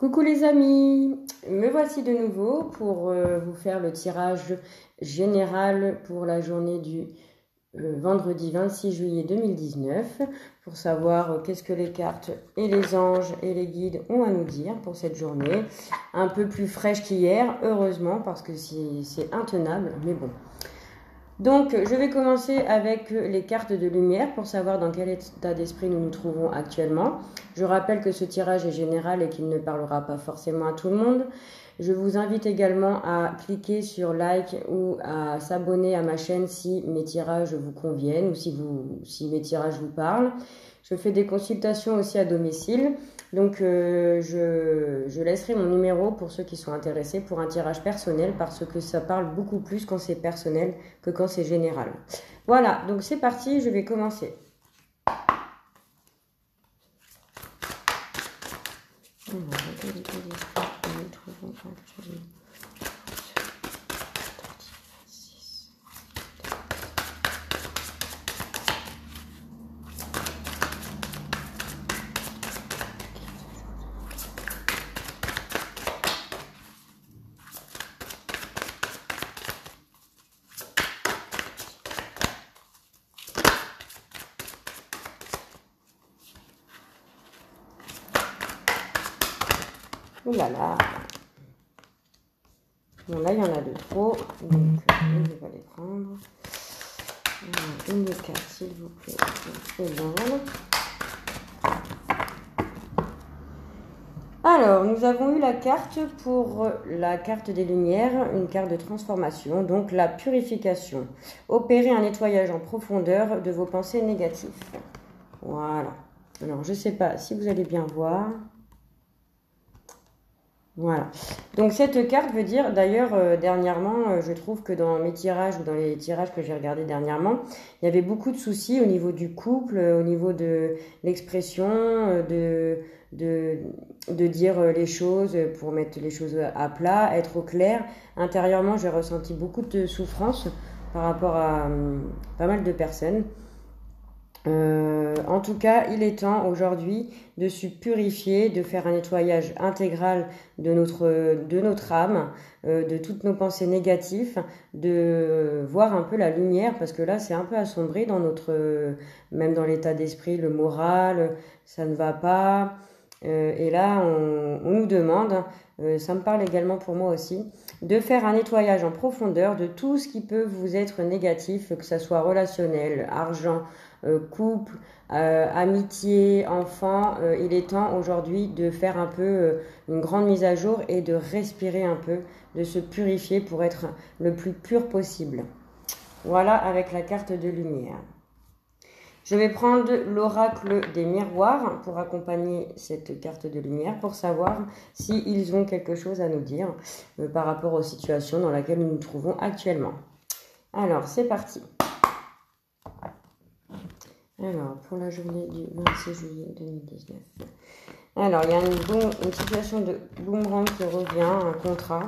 Coucou les amis, me voici de nouveau pour vous faire le tirage général pour la journée du vendredi 26 juillet 2019 pour savoir qu'est-ce que les cartes et les anges et les guides ont à nous dire pour cette journée. Un peu plus fraîche qu'hier, heureusement, parce que c'est intenable, mais bon. Donc, je vais commencer avec les cartes de lumière pour savoir dans quel état d'esprit nous nous trouvons actuellement. Je rappelle que ce tirage est général et qu'il ne parlera pas forcément à tout le monde. Je vous invite également à cliquer sur like ou à s'abonner à ma chaîne si mes tirages vous conviennent ou si mes tirages vous parlent. Je fais des consultations aussi à domicile. Donc, je laisserai mon numéro pour ceux qui sont intéressés pour un tirage personnel parce que ça parle beaucoup plus quand c'est personnel que quand c'est général. Voilà, donc c'est parti, je vais commencer. Ouh là là. Bon, là, il y en a de trop. Donc, je vais les prendre. Une des cartes, s'il vous plaît. Et voilà. Alors, nous avons eu la carte pour la carte des lumières, une carte de transformation, donc la purification. Opérer un nettoyage en profondeur de vos pensées négatives. Voilà. Alors, je ne sais pas si vous allez bien voir. Voilà. Donc cette carte veut dire, d'ailleurs, dernièrement, je trouve que dans mes tirages ou dans les tirages que j'ai regardés dernièrement, il y avait beaucoup de soucis au niveau du couple, au niveau de l'expression, de dire les choses pour mettre les choses à plat, être au clair. Intérieurement, j'ai ressenti beaucoup de souffrance par rapport à pas mal de personnes. En tout cas, il est temps aujourd'hui de se purifier, de faire un nettoyage intégral de notre âme, de toutes nos pensées négatives, de voir un peu la lumière, parce que là, c'est un peu assombri dans même dans l'état d'esprit, le moral, ça ne va pas. Et là, on nous demande, ça me parle également pour moi aussi, de faire un nettoyage en profondeur de tout ce qui peut vous être négatif, que ça soit relationnel, argent, couple, amitié, enfant. Il est temps aujourd'hui de faire un peu une grande mise à jour et de respirer un peu, de se purifier pour être le plus pur possible. Voilà avec la carte de lumière. Je vais prendre l'oracle des miroirs pour accompagner cette carte de lumière pour savoir s'ils ont quelque chose à nous dire par rapport aux situations dans lesquelles nous nous trouvons actuellement. Alors, c'est parti. Alors, pour la journée du 26 juillet 2019. Alors, il y a une situation de boomerang qui revient, un contrat.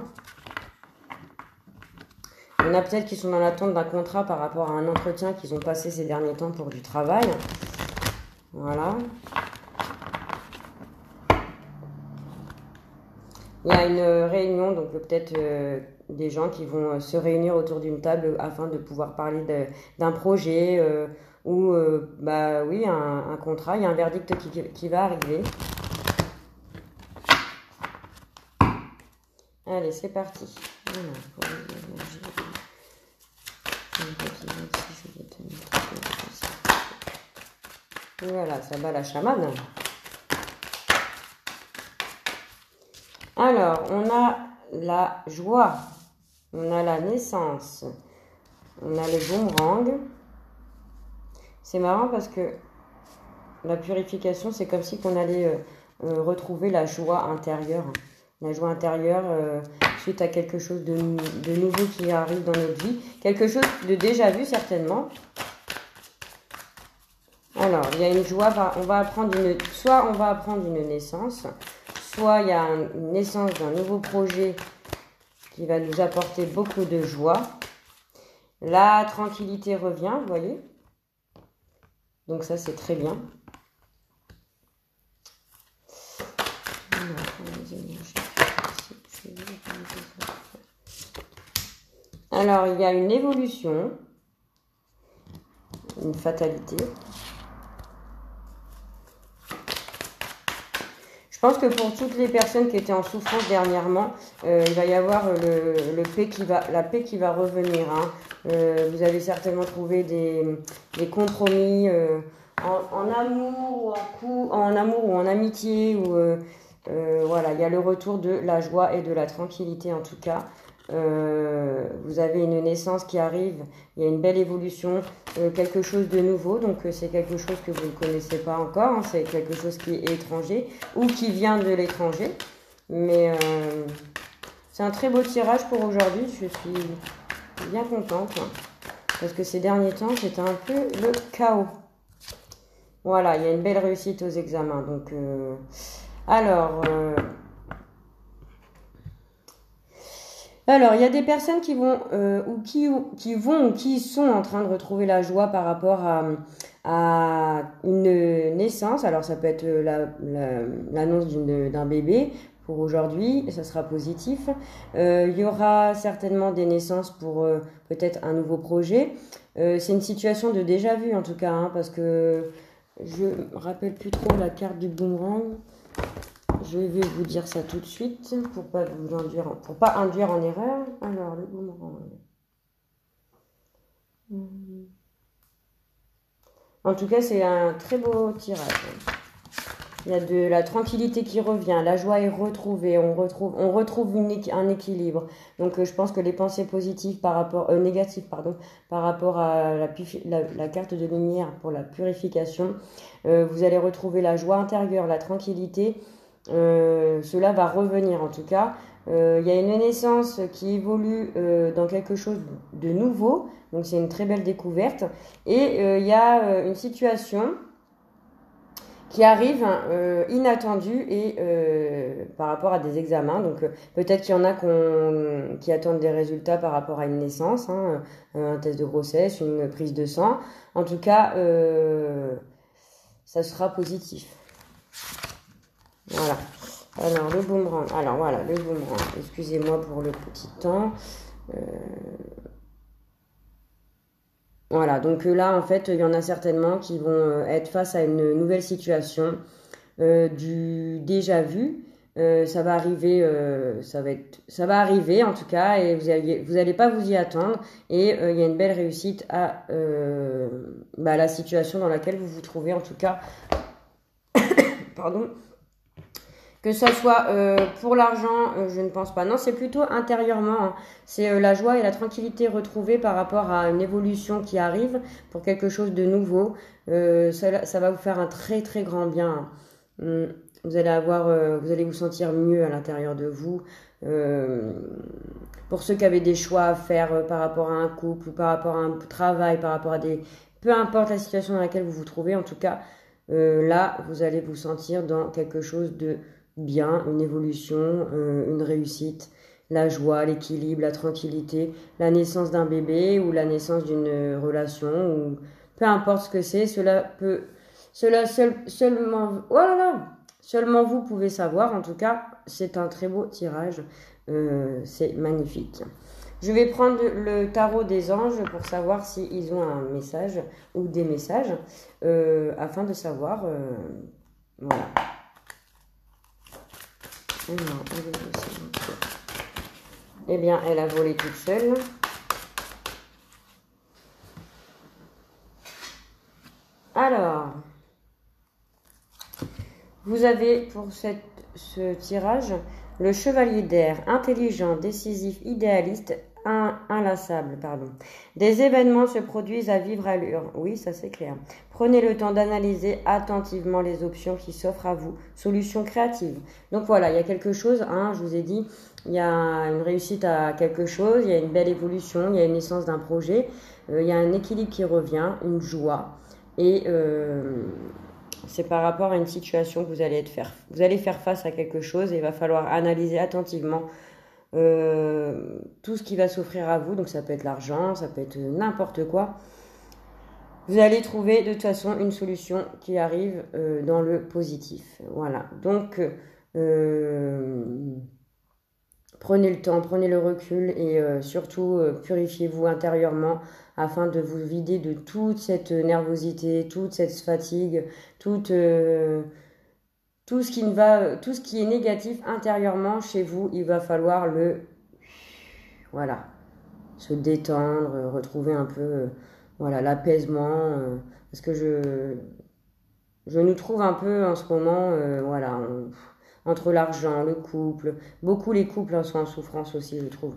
Il y en a peut-être qui sont dans l'attente d'un contrat par rapport à un entretien qu'ils ont passé ces derniers temps pour du travail. Voilà. Il y a une réunion, donc peut-être des gens qui vont se réunir autour d'une table afin de pouvoir parler d'un projet ou oui, un contrat. Il y a un verdict qui va arriver. Allez, c'est parti. Voilà, ça bat la chamade. Alors, on a la joie, on a la naissance, on a le boomerang. C'est marrant parce que la purification, c'est comme si on allait retrouver la joie intérieure. La joie intérieure suite à quelque chose de nouveau qui arrive dans notre vie. Quelque chose de déjà vu certainement. Alors, il y a une joie, soit on va apprendre une naissance, soit il y a une naissance d'un nouveau projet qui va nous apporter beaucoup de joie. La tranquillité revient, vous voyez. Donc ça, c'est très bien. Alors, Alors, il y a une évolution, une fatalité. Je pense que pour toutes les personnes qui étaient en souffrance dernièrement, il va y avoir la paix qui va revenir. Hein. Vous avez certainement trouvé des compromis en amour en amour ou en amitié. Voilà, il y a le retour de la joie et de la tranquillité en tout cas. Vous avez une naissance qui arrive, il y a une belle évolution, quelque chose de nouveau, donc c'est quelque chose que vous ne connaissez pas encore, hein, c'est quelque chose qui est étranger ou qui vient de l'étranger, mais c'est un très beau tirage pour aujourd'hui, je suis bien contente, hein, parce que ces derniers temps c'était un peu le chaos. Voilà, il y a une belle réussite aux examens, donc alors, il y a des personnes qui vont ou qui sont en train de retrouver la joie par rapport à une naissance. Alors, ça peut être l'annonce d'un bébé pour aujourd'hui, et ça sera positif. Il y aura certainement des naissances pour peut-être un nouveau projet. C'est une situation de déjà vu en tout cas, hein, parce que je me rappelle plus trop la carte du boomerang. Je vais vous dire ça tout de suite pour pas induire en erreur. Alors, le boomerang. En tout cas, c'est un très beau tirage. Il y a de la tranquillité qui revient, la joie est retrouvée, on retrouve un équilibre. Donc, je pense que les pensées positives négatives, par rapport à la carte de lumière pour la purification, vous allez retrouver la joie intérieure, la tranquillité. Cela va revenir en tout cas. Il y a une naissance qui évolue dans quelque chose de nouveau, donc c'est une très belle découverte. Et il y a une situation qui arrive inattendue et par rapport à des examens. Donc peut-être qu'il y en a qui attendent des résultats par rapport à une naissance, hein, un test de grossesse, une prise de sang. En tout cas, ça sera positif. Voilà. Alors, le boomerang. Alors, voilà, le boomerang. Excusez-moi pour le petit temps. Voilà, donc là, en fait, il y en a certainement qui vont être face à une nouvelle situation du déjà vu. Ça va arriver, ça va arriver en tout cas, et vous allez pas vous y attendre. Et il y a une belle réussite à la situation dans laquelle vous vous trouvez, en tout cas. Pardon. Que ça soit pour l'argent, je ne pense pas. Non, c'est plutôt intérieurement. Hein. C'est la joie et la tranquillité retrouvée par rapport à une évolution qui arrive pour quelque chose de nouveau. Ça va vous faire un très très grand bien. Vous allez vous sentir mieux à l'intérieur de vous. Pour ceux qui avaient des choix à faire par rapport à un couple, ou par rapport à un travail, par rapport à peu importe la situation dans laquelle vous vous trouvez, en tout cas, là, vous allez vous sentir dans quelque chose de bien, une évolution, une réussite, la joie, l'équilibre, la tranquillité, la naissance d'un bébé ou la naissance d'une relation, ou peu importe ce que c'est, seulement vous pouvez savoir. En tout cas, c'est un très beau tirage, c'est magnifique. Je vais prendre le tarot des anges pour savoir s'ils ont un message ou des messages, afin de savoir, voilà. Eh bien, elle a volé toute seule. Alors, vous avez pour ce tirage le chevalier d'air, intelligent, décisif, idéaliste, inlassable, pardon. Des événements se produisent à vive allure. Oui, ça c'est clair. Prenez le temps d'analyser attentivement les options qui s'offrent à vous. Solutions créatives. Donc voilà, il y a quelque chose, hein, je vous ai dit, il y a une réussite à quelque chose, il y a une belle évolution, il y a une naissance d'un projet, il y a un équilibre qui revient, une joie. Et c'est par rapport à une situation que vous allez faire face à quelque chose et il va falloir analyser attentivement tout ce qui va s'offrir à vous. Donc ça peut être l'argent, ça peut être n'importe quoi. Vous allez trouver de toute façon une solution qui arrive dans le positif. Voilà. Donc Prenez le temps, prenez le recul et surtout purifiez-vous intérieurement afin de vous vider de toute cette nervosité, toute cette fatigue, tout ce qui ne va, tout ce qui est négatif intérieurement chez vous. Il va falloir voilà, se détendre, retrouver un peu, voilà, l'apaisement, parce que je nous trouve un peu en ce moment, voilà, entre l'argent, le couple, beaucoup les couples sont en souffrance aussi, je trouve.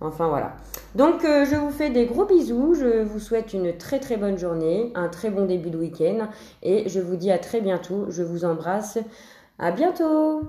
Enfin voilà. Donc je vous fais des gros bisous, je vous souhaite une très très bonne journée, un très bon début de week-end et je vous dis à très bientôt, je vous embrasse, à bientôt.